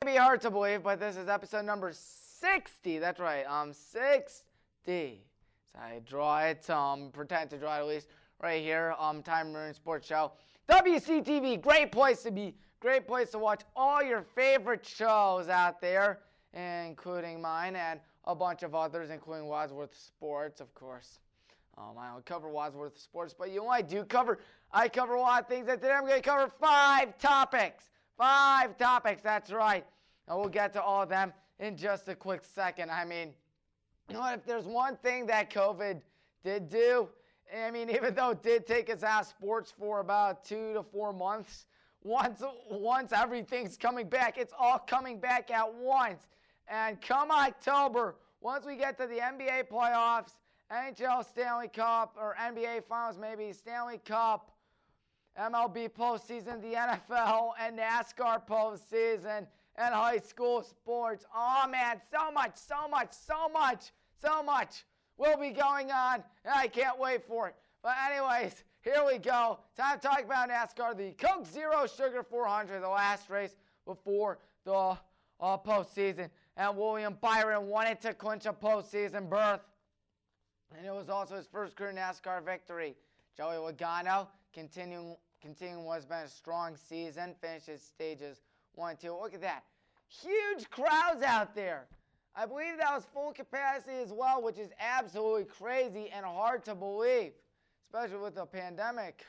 It may be hard to believe, but this is episode number 60. That's right, 60. So I draw it, pretend to draw it at least right here. Tommy Maroon Sports Show. WCTV, great place to be, great place to watch all your favorite shows out there, including mine and a bunch of others, including Wadsworth Sports, of course. I don't cover Wadsworth Sports, but you know what I cover a lot of things, and today I'm going to cover 5 topics. 5 topics, that's right. And we'll get to all of them in just a quick second. I mean, you know what, if there's one thing that COVID did do, I mean, even though it did take us out of sports for about 2 to 4 months, once everything's coming back, it's all coming back at once. And come October, once we get to the NBA playoffs, NHL Stanley Cup, or NBA Finals maybe, Stanley Cup, MLB postseason, the NFL, and NASCAR postseason, and high school sports. Oh man, so much will be going on, and I can't wait for it. But anyways, here we go. Time to talk about NASCAR, the Coke Zero Sugar 400, the last race before the postseason. And William Byron wanted to clinch a postseason berth. And it was also his first career NASCAR victory. Joey Logano continuing what's been a strong season, finishes stages 1 and 2. Look at that. Huge crowds out there. I believe that was full capacity as well, which is absolutely crazy and hard to believe, especially with the pandemic.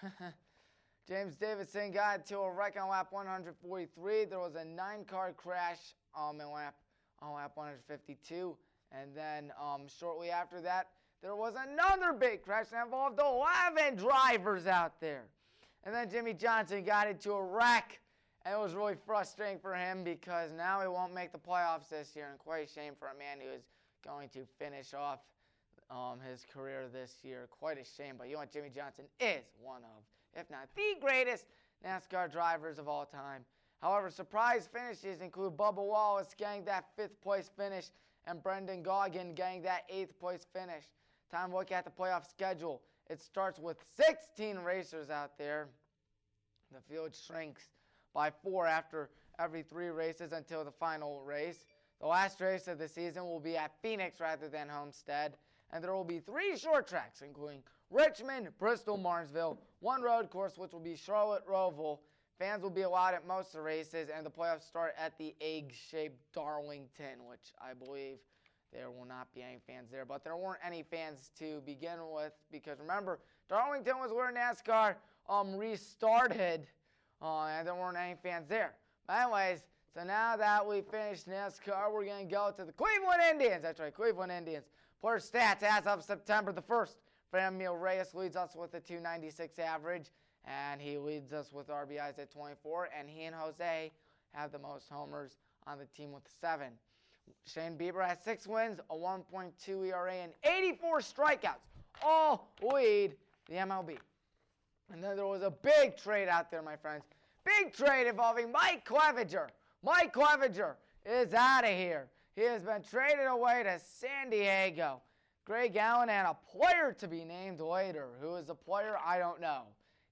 James Davison got into a wreck on lap 143. There was a 9-car crash on lap 152. And then shortly after that, there was another big crash that involved 11 drivers out there. And then Jimmy Johnson got into a wreck, and it was really frustrating for him because now he won't make the playoffs this year, and quite a shame for a man who is going to finish off his career this year. Quite a shame, but you know what? Jimmy Johnson is one of, if not the greatest NASCAR drivers of all time. However, surprise finishes include Bubba Wallace getting that 5th place finish and Brendan Gaughan getting that 8th place finish. Time to look at the playoff schedule. It starts with 16 racers out there. The field shrinks by 4 after every 3 races until the final race. The last race of the season will be at Phoenix rather than Homestead. And there will be 3 short tracks, including Richmond, Bristol, Martinsville, 1 road course, which will be Charlotte Roval. Fans will be allowed at most of the races, and the playoffs start at the egg-shaped Darlington, which I believe there will not be any fans there. But there weren't any fans to begin with because, remember, Darlington was where NASCAR restarted, and there weren't any fans there. But anyways, so now that we finished NASCAR, we're going to go to the Cleveland Indians. That's right, Cleveland Indians. Player stats as of September the 1st. Franmil Reyes leads us with a .296 average, and he leads us with RBIs at 24, and he and Jose have the most homers on the team with 7. Shane Bieber has 6 wins, a 1.2 ERA, and 84 strikeouts. All lead the MLB. And then there was a big trade out there, my friends. Big trade involving Mike Clevenger. Mike Clevenger is out of here. He has been traded away to San Diego. Greg Allen and a player to be named later. Who is the player? I don't know.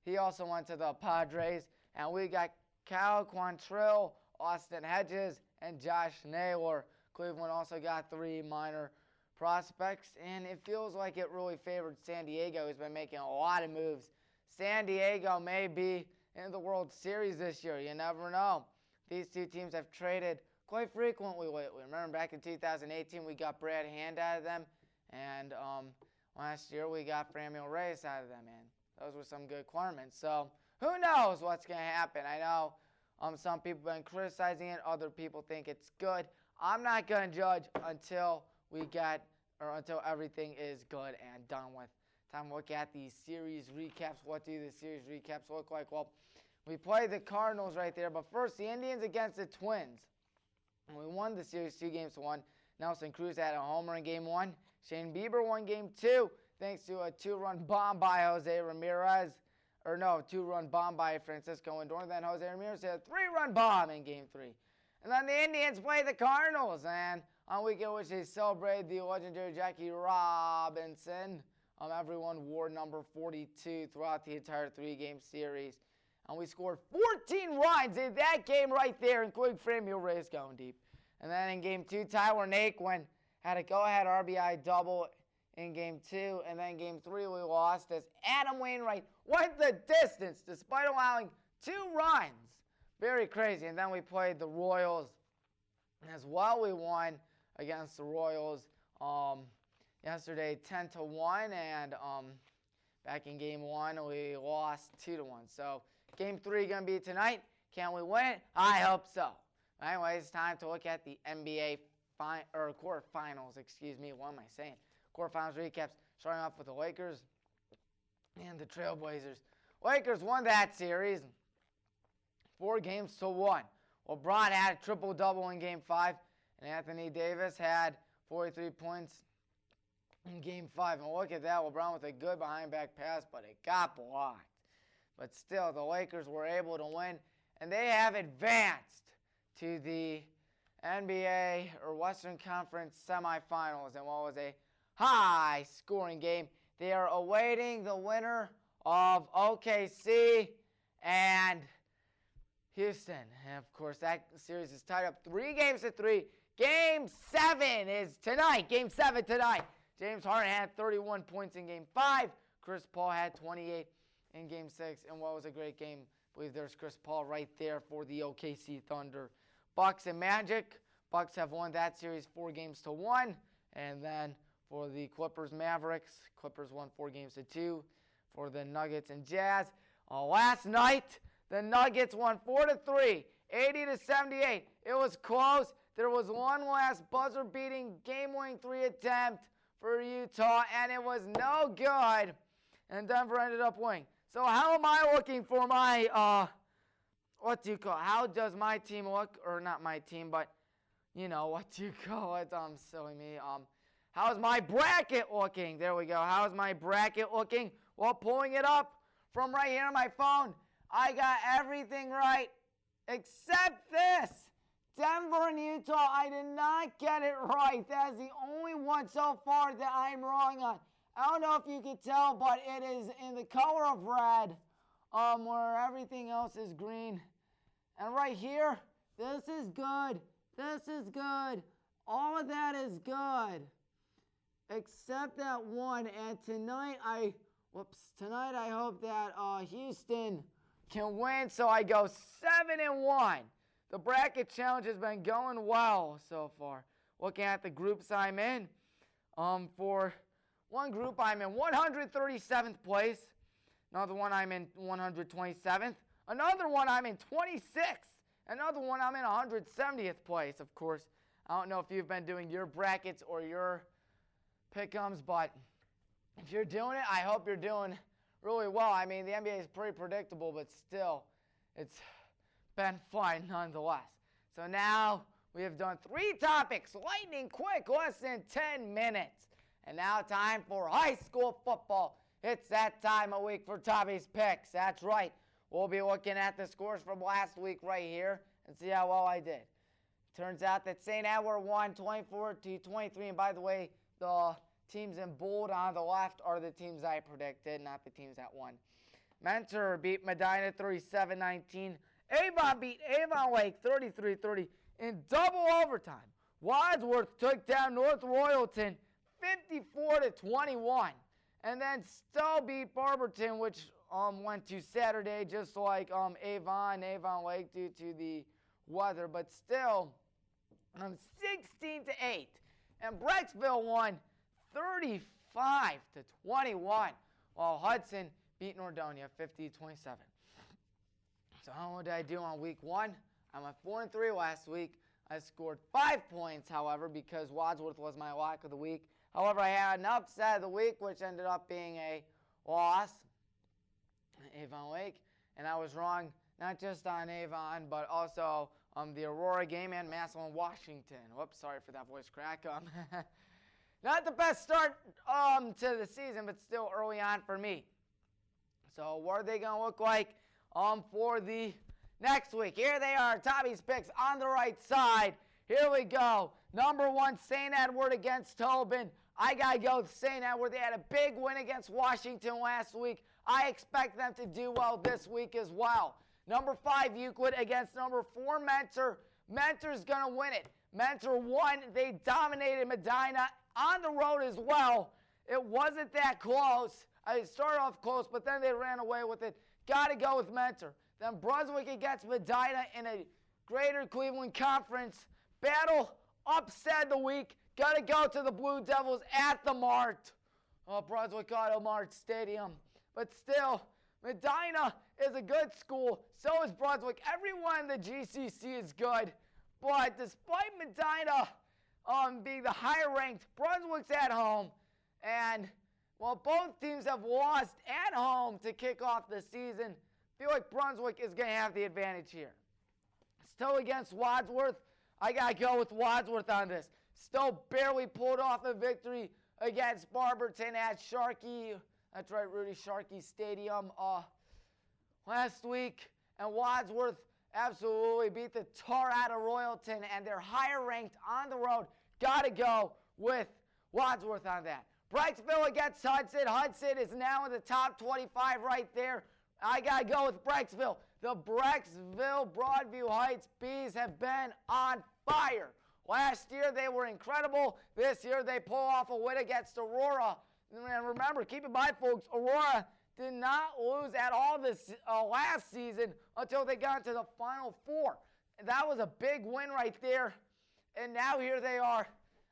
He also went to the Padres. And we got Cal Quantrill, Austin Hedges, and Josh Naylor. Cleveland also got 3 minor prospects, and it feels like it really favored San Diego, who's been making a lot of moves. San Diego may be in the World Series this year. You never know. These 2 teams have traded quite frequently lately. Remember back in 2018, we got Brad Hand out of them, and last year we got Franmil Reyes out of them, man. Those were some good requirements. So who knows what's going to happen? I know some people have been criticizing it. Other people think it's good. I'm not going to judge until everything is good and done with. Time to look at the series recaps. What do the series recaps look like? Well, we played the Cardinals right there, but first the Indians against the Twins. And we won the series 2-1. Nelson Cruz had a homer in Game 1. Shane Bieber won Game 2 thanks to a 2-run bomb by Jose Ramirez. 2-run bomb by Francisco Lindor. Then Jose Ramirez had a 3-run bomb in Game 3. And then the Indians played the Cardinals, and on weekend which they celebrated the legendary Jackie Robinson. Everyone wore number 42 throughout the entire 3-game series. And we scored 14 runs in that game right there, including Framuel Reyes going deep. And then in Game 2, Tyler Naquin had a go-ahead RBI double in Game 2. And then Game 3, we lost as Adam Wainwright went the distance despite allowing 2 runs. Very crazy. And then we played the Royals as well. We won against the Royals yesterday 10-1. And back in Game 1, we lost 2-1. So Game 3 going to be tonight. Can we win it? I hope so. Anyways, it's time to look at the NBA quarterfinals. What am I saying? Quarterfinals recaps. Starting off with the Lakers and the Trailblazers. Lakers won that series 4-1. LeBron had a triple-double in Game 5, and Anthony Davis had 43 points in Game 5. And look at that, LeBron with a good behind-back pass, but it got blocked. But still, the Lakers were able to win, and they have advanced to the NBA or Western Conference semifinals in what was a high-scoring game. They are awaiting the winner of OKC and Houston. And, of course, that series is tied up 3-3. Game 7 is tonight. Game 7 tonight. James Harden had 31 points in Game 5. Chris Paul had 28 in Game 6. And what was a great game. I believe there's Chris Paul right there for the OKC Thunder. Bucks and Magic. Bucks have won that series 4-1. And then for the Clippers Mavericks, Clippers won 4-2 for the Nuggets and Jazz. Last night, the Nuggets won 4-3, 80-78. It was close. There was one last buzzer-beating game-winning 3 attempt for Utah, and it was no good. And Denver ended up winning. So how am I looking for my, how does my team look? Or not my team, but, silly me. How's my bracket looking? There we go. How's my bracket looking? Well, pulling it up from right here on my phone, I got everything right except this. Denver and Utah, I did not get it right. That's the only one so far that I'm wrong on. I don't know if you can tell, but it is in the color of red, where everything else is green. And right here, this is good. This is good. All of that is good. Except that one. And tonight I hope that Houston can win. So I go 7-1. The bracket challenge has been going well so far. Looking at the groups I'm in, for one group I'm in 137th place. Another one I'm in 127th. Another one I'm in 26th. Another one I'm in 170th place, of course. I don't know if you've been doing your brackets or your pick'ems, but if you're doing it, I hope you're doing really well. I mean, the NBA is pretty predictable, but still, it's been fun nonetheless. So now we have done 3 topics, lightning quick, less than 10 minutes. And now time for high school football. It's that time of week for Tommy's Picks. That's right. We'll be looking at the scores from last week right here and see how well I did. Turns out that St. Edward won 24-23. And by the way, the teams in bold on the left are the teams I predicted, not the teams that won. Mentor beat Medina 37-19. Avon beat Avon Lake 33-30 in double overtime. Wadsworth took down North Royalton 54-21. And then Stowe beat Barberton, which went to Saturday just like Avon Lake due to the weather. But still, 16-8. And Brecksville won 35-21, while Hudson beat Nordonia 50-27. So how did I do on week 1? I went 4-3 last week. I scored 5 points, however, because Wadsworth was my lock of the week. However, I had an upset of the week, which ended up being a loss, Avon Lake. And I was wrong, not just on Avon, but also the Aurora game and Massillon, Washington. Whoops, sorry for that voice crack. Not the best start to the season, but still early on for me. So what are they going to look like for the next week? Here they are, Tommy's Picks on the right side. Here we go. Number 1, St. Edward against Tobin. I got to go with St. Edward. They had a big win against Washington last week. I expect them to do well this week as well. Number 5, Euclid against number 4, Mentor. Mentor's going to win it. Mentor won. They dominated Medina on the road as well. It wasn't that close. It started off close, but then they ran away with it. Got to go with Mentor. Then Brunswick against Medina in a Greater Cleveland Conference battle. Upset of the week. Got to go to the Blue Devils at the Mart. Brunswick Auto Mart Stadium. But still, Medina is a good school. So is Brunswick. Everyone in the GCC is good. But despite Medina being the higher ranked, Brunswick's at home. And while both teams have lost at home to kick off the season, I feel like Brunswick is going to have the advantage here. Stowe against Wadsworth. I got to go with Wadsworth on this. Stowe barely pulled off a victory against Barberton at Sharkey. That's right, Rudy Sharkey Stadium last week. And Wadsworth absolutely beat the tar out of Royalton, and they're higher ranked on the road. Got to go with Wadsworth on that. Brecksville against Hudson. Hudson is now in the top 25 right there. I got to go with Brecksville. The Brecksville Broadview Heights Bees have been on fire. Last year they were incredible. This year they pull off a win against Aurora. And remember, keep in mind, folks, Aurora did not lose at all this last season until they got to the Final Four. And that was a big win right there. And now here they are.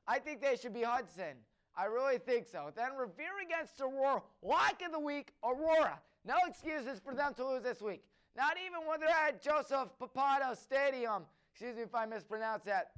I think they should be Hudson. I really think so. Then Revere against Aurora. Lock of the week, Aurora. No excuses for them to lose this week. Not even when they're at Joseph Papato Stadium. Excuse me if I mispronounce that.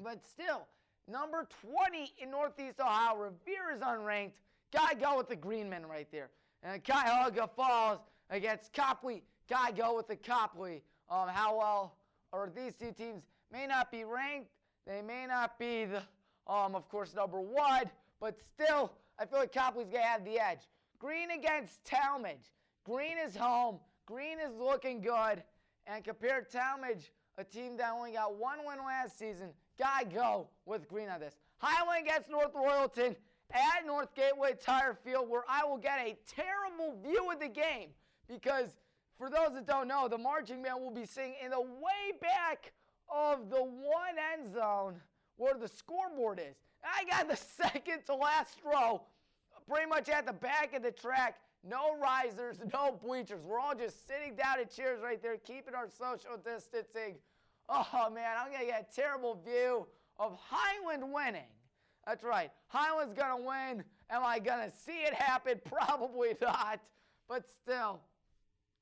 But still, number 20 in Northeast Ohio. Revere is unranked. Gotta go with the Greenmen right there. And Cuyahoga Falls against Copley. Gotta go with the Copley. How well, or these two teams may not be ranked. They may not be the of course, number 1, but still, I feel like Copley's going to have the edge. Green against Talmadge. Green is home. Green is looking good. And compared to Talmadge, a team that only got 1 win last season, got to go with Green on this. Highland against North Royalton at North Gateway Tire Field, where I will get a terrible view of the game. Because, for those that don't know, the marching band will be singing in the way back of the one end zone where the scoreboard is. I got the second to last row, pretty much at the back of the track. No risers, no bleachers. We're all just sitting down in chairs right there, keeping our social distancing. Oh, man, I'm going to get a terrible view of Highland winning. That's right. Highland's going to win. Am I going to see it happen? Probably not. But still,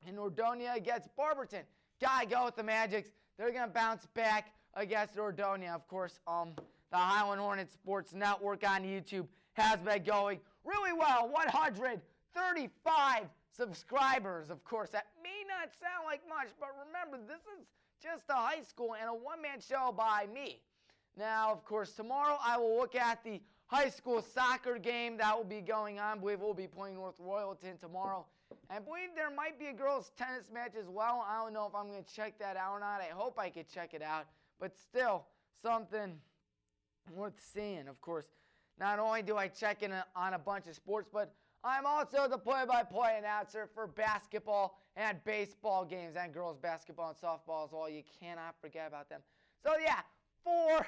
in Nordonia against Barberton, got to go with the Magics. They're going to bounce back against Nordonia. Of course, the Highland Hornet Sports Network on YouTube has been going really well. 135 subscribers. Of course, that may not sound like much, but remember, this is just a high school and a one-man show by me. Now, of course, tomorrow I will look at the high school soccer game that will be going on. I believe we'll be playing North Royalton tomorrow. And I believe there might be a girls' tennis match as well. I don't know if I'm going to check that out or not. I hope I could check it out. But still, something worth seeing, of course. Not only do I check in on a bunch of sports, but I'm also the play-by-play announcer for basketball and baseball games and girls basketball and softball as well. You cannot forget about them. So, yeah, 4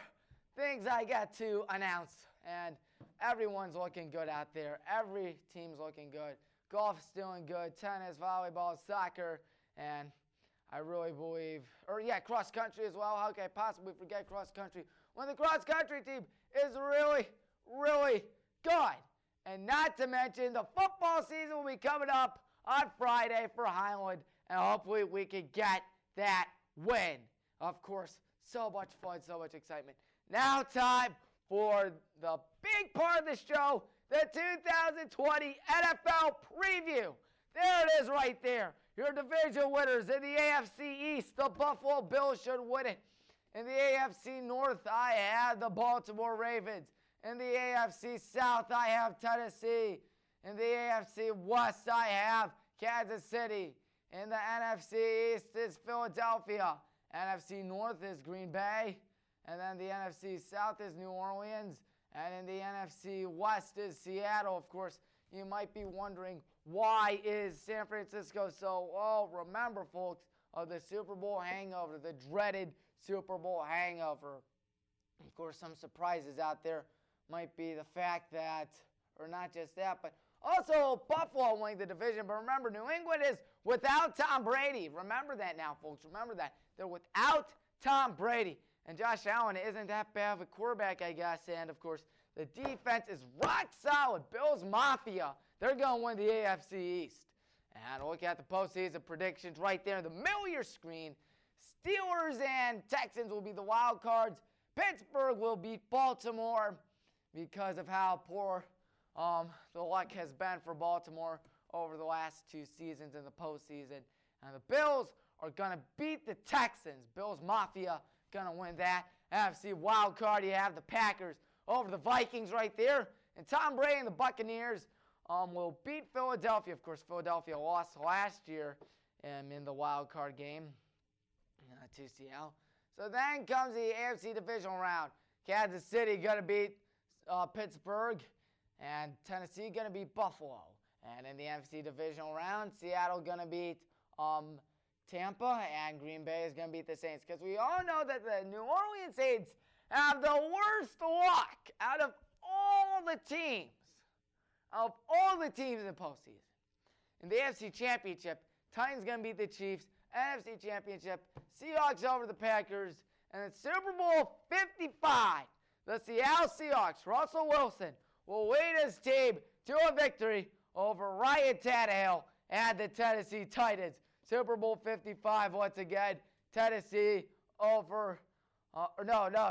things I got to announce. And everyone's looking good out there. Every team's looking good. Golf's doing good. Tennis, volleyball, soccer, and I really believe, cross country as well. How could I possibly forget cross country when the cross country team is really, really good? And not to mention, the football season will be coming up on Friday for Highland, and hopefully we can get that win. Of course, so much fun, so much excitement. Now time for the big part of the show, the 2020 NFL preview. There it is right there. Your division winners in the AFC East, the Buffalo Bills should win it. In the AFC North, I have the Baltimore Ravens. In the AFC South, I have Tennessee. In the AFC West, I have Kansas City. In the NFC East is Philadelphia. NFC North is Green Bay. And then the NFC South is New Orleans. And in the NFC West is Seattle. Of course, you might be wondering, why is San Francisco so, well, remember, folks, of the Super Bowl hangover, the dreaded Super Bowl hangover. Of course, some surprises out there might be the fact that, or not just that, but also Buffalo winning the division. But remember, New England is without Tom Brady. Remember that now, folks. Remember that. They're without Tom Brady. And Josh Allen isn't that bad of a quarterback, I guess. And, of course, the defense is rock solid. Bills Mafia, they're going to win the AFC East. And look at the postseason predictions right there in the middle of your screen. Steelers and Texans will be the wild cards. Pittsburgh will beat Baltimore because of how poor the luck has been for Baltimore over the last 2 seasons in the postseason. And the Bills are going to beat the Texans. Bills Mafia going to win that. NFC wild card, you have the Packers over the Vikings right there. And Tom Brady and the Buccaneers will beat Philadelphia. Of course, Philadelphia lost last year in the wild card game to Seattle. So then comes the AFC divisional round. Kansas City going to beat Pittsburgh, and Tennessee going to beat Buffalo. And in the NFC divisional round, Seattle going to beat Tampa, and Green Bay is going to beat the Saints. Because we all know that the New Orleans Saints have the worst luck out of all the teams. In the postseason. In the AFC Championship, Titans going to beat the Chiefs. NFC Championship, Seahawks over the Packers. And in Super Bowl 55, the Seattle Seahawks, Russell Wilson, will lead his team to a victory over Ryan Tannehill and the Tennessee Titans. Super Bowl 55, once again, Tennessee over,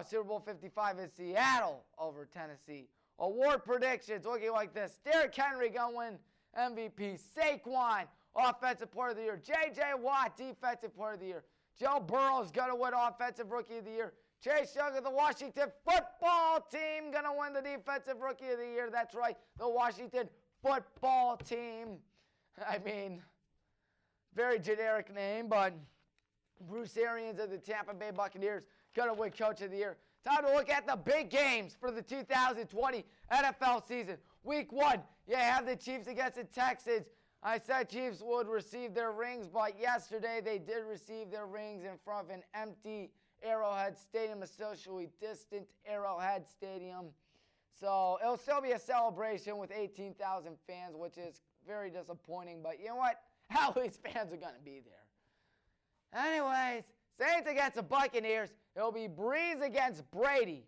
Super Bowl 55 is Seattle over Tennessee. Award predictions looking like this. Derrick Henry going to win MVP. Saquon, Offensive Player of the Year. J.J. Watt, Defensive Player of the Year. Joe Burrow is going to win Offensive Rookie of the Year. Chase Young of the Washington Football Team going to win the Defensive Rookie of the Year. That's right, the Washington Football Team. I mean, very generic name, but Bruce Arians of the Tampa Bay Buccaneers going to win Coach of the Year. Time to look at the big games for the 2020 NFL season. Week 1, you have the Chiefs against the Texans. I said Chiefs would receive their rings, but yesterday they did receive their rings in front of an empty Arrowhead Stadium, a socially distant Arrowhead Stadium. So it'll still be a celebration with 18,000 fans, which is very disappointing. But you know what? At least fans are going to be there. Anyways, Saints against the Buccaneers. It'll be Breeze against Brady.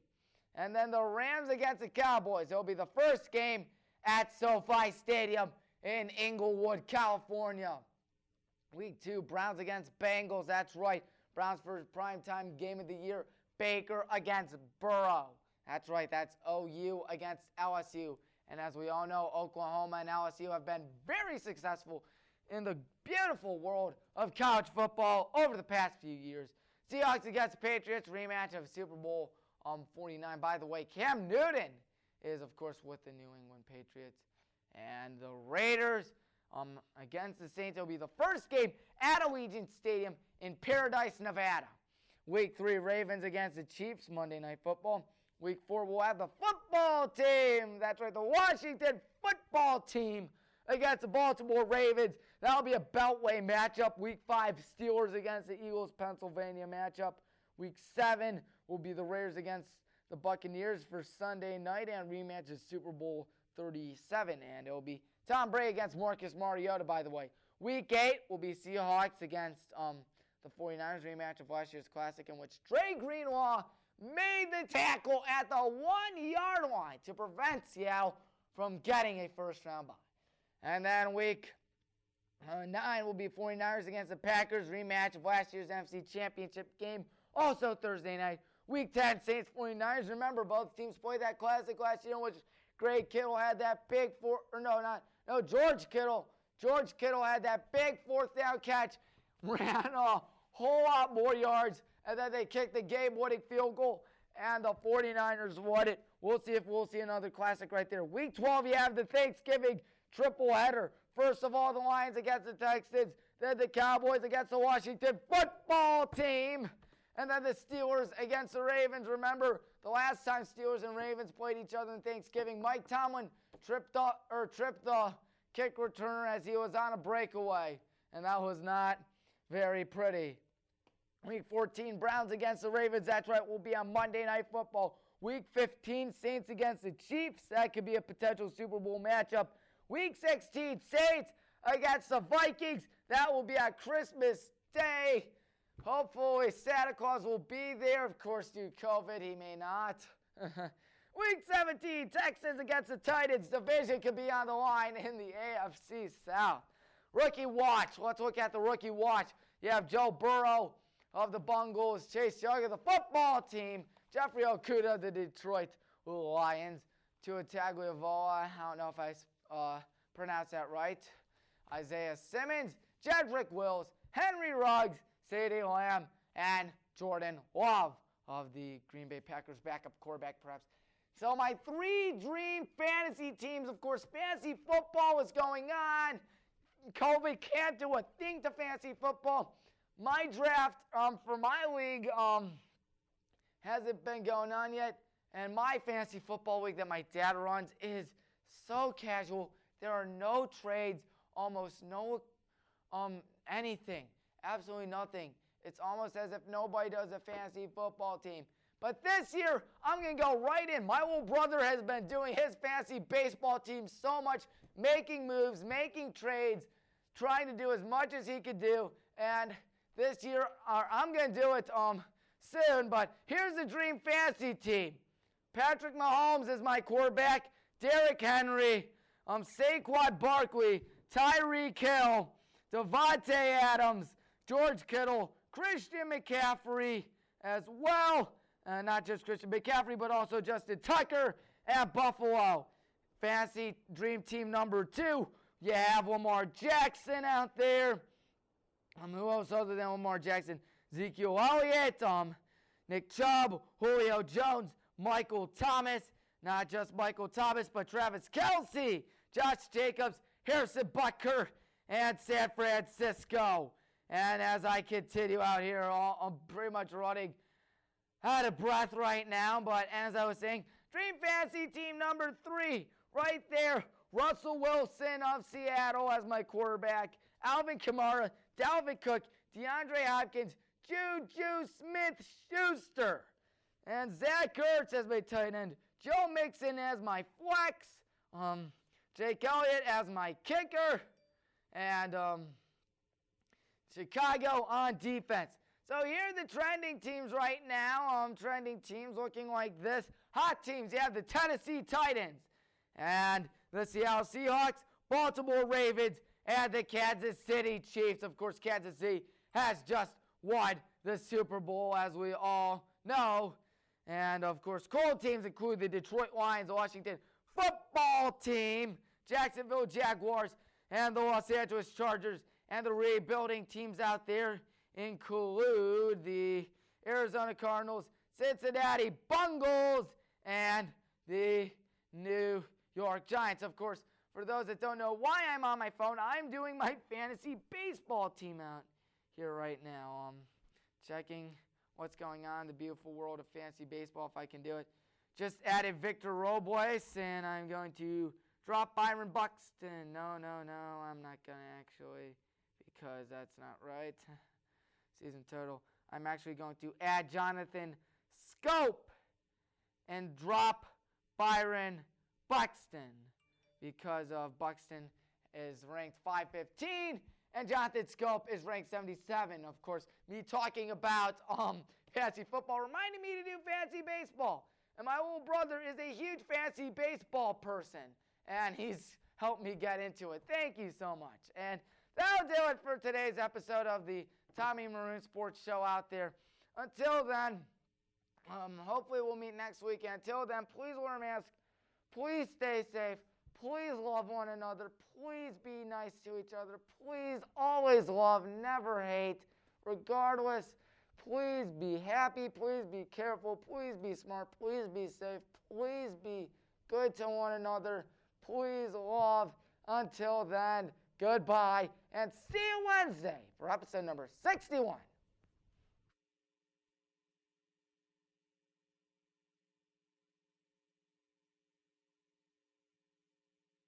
And then the Rams against the Cowboys. It'll be the first game at SoFi Stadium in Inglewood, California. Week 2, Browns against Bengals. That's right. Browns' first primetime game of the year. Baker against Burrow. That's right. That's OU against LSU. And as we all know, Oklahoma and LSU have been very successful in the beautiful world of college football over the past few years. Seahawks against Patriots, rematch of Super Bowl 49. By the way, Cam Newton is, of course, with the New England Patriots. And the Raiders against the Saints. It'll be the first game at Allegiant Stadium in Paradise, Nevada. Week 3, Ravens against the Chiefs, Monday Night Football. Week 4, we'll have the football team. That's right, the Washington Football Team against the Baltimore Ravens. That'll be a Beltway matchup. Week 5, Steelers against the Eagles, Pennsylvania matchup. Week 7 will be the Raiders against the Buccaneers for Sunday night and rematch of Super Bowl 37. And it'll be Tom Brady against Marcus Mariota, by the way. Week 8 will be Seahawks against the 49ers, rematch of last year's Classic, in which Dre Greenlaw made the tackle at the 1-yard line to prevent Seattle from getting a first-round bye. And then week 9 will be 49ers against the Packers, rematch of last year's NFC Championship game, also Thursday night. Week 10, Saints 49ers. Remember, both teams played that Classic last year in which Greg Kittle had that big George Kittle. George Kittle had that big 4th down catch, ran a whole lot more yards, and then they kicked the game-winning field goal, and the 49ers won it. We'll see if we'll see another Classic right there. Week 12, you have the Thanksgiving triple header. First of all, the Lions against the Texans, then the Cowboys against the Washington Football Team, and then the Steelers against the Ravens. Remember, the last time Steelers and Ravens played each other in Thanksgiving, Mike Tomlin tripped the kick returner as he was on a breakaway, and that was not very pretty. Week 14, Browns against the Ravens. That's right, will be on Monday Night Football. Week 15, Saints against the Chiefs. That could be a potential Super Bowl matchup. Week 16, Saints against the Vikings. That will be on Christmas Day. Hopefully, Santa Claus will be there. Of course, due to COVID, he may not. Week 17, Texans against the Titans. Division could be on the line in the AFC South. Rookie watch. Let's look at the rookie watch. You have Joe Burrow of the Bengals, Chase Young of the football team, Jeffrey Okudah of the Detroit Lions, Tua Tagovailoa, I don't know if I pronounced that right, Isaiah Simmons, Jedrick Wills, Henry Ruggs, CeeDee Lamb, and Jordan Love of the Green Bay Packers, backup quarterback perhaps. So my 3 dream fantasy teams, of course, fantasy football is going on. COVID can't do a thing to fantasy football. My draft for my league hasn't been going on yet, and my fantasy football league that my dad runs is so casual. There are no trades, almost no anything, absolutely nothing. It's almost as if nobody does a fantasy football team. But this year, I'm going to go right in. My little brother has been doing his fantasy baseball team so much, making moves, making trades, trying to do as much as he could do, and this year, I'm going to do it soon, but here's the dream fantasy team. Patrick Mahomes is my quarterback, Derrick Henry, Saquon Barkley, Tyreek Hill, Devontae Adams, George Kittle, Christian McCaffrey as well, not just Christian McCaffrey, but also Justin Tucker at Buffalo. Fantasy dream team number 2, you have Lamar Jackson out there. Who else other than Lamar Jackson? Ezekiel Elliott, Nick Chubb, Julio Jones, Michael Thomas, not just Michael Thomas, but Travis Kelce, Josh Jacobs, Harrison Butker, and San Francisco. And as I continue out here, I'm pretty much running out of breath right now, but as I was saying, dream fantasy team number 3, right there, Russell Wilson of Seattle as my quarterback, Alvin Kamara, Dalvin Cook, DeAndre Hopkins, Juju Smith-Schuster, and Zach Ertz as my tight end, Joe Mixon as my flex, Jake Elliott as my kicker, and Chicago on defense. So here are the trending teams right now. Trending teams looking like this. Hot teams, you have the Tennessee Titans and the Seattle Seahawks, Baltimore Ravens, and the Kansas City Chiefs. Of course, Kansas City has just won the Super Bowl, as we all know. And, of course, cold teams include the Detroit Lions, the Washington football team, Jacksonville Jaguars, and the Los Angeles Chargers. And the rebuilding teams out there include the Arizona Cardinals, Cincinnati Bengals, and the New York Giants. Of course, for those that don't know why I'm on my phone, I'm doing my fantasy baseball team out here right now. Checking what's going on in the beautiful world of fantasy baseball, if I can do it. Just added Victor Robles, and I'm going to drop Byron Buxton. No, I'm not going to actually, because that's not right. Season total. I'm actually going to add Jonathan Scope and drop Byron Buxton, because of Buxton is ranked 515 and Jonathan Scope is ranked 77. Of course, me talking about fantasy football reminded me to do fantasy baseball. And my little brother is a huge fantasy baseball person, and he's helped me get into it. Thank you so much. And that'll do it for today's episode of the Tommy Maroon Sports Show out there. Until then, hopefully we'll meet next week. Until then, please wear a mask. Please stay safe. Please love one another. Please be nice to each other. Please always love, never hate. Regardless, please be happy. Please be careful. Please be smart. Please be safe. Please be good to one another. Please love. Until then, goodbye, and see you Wednesday for episode number 61.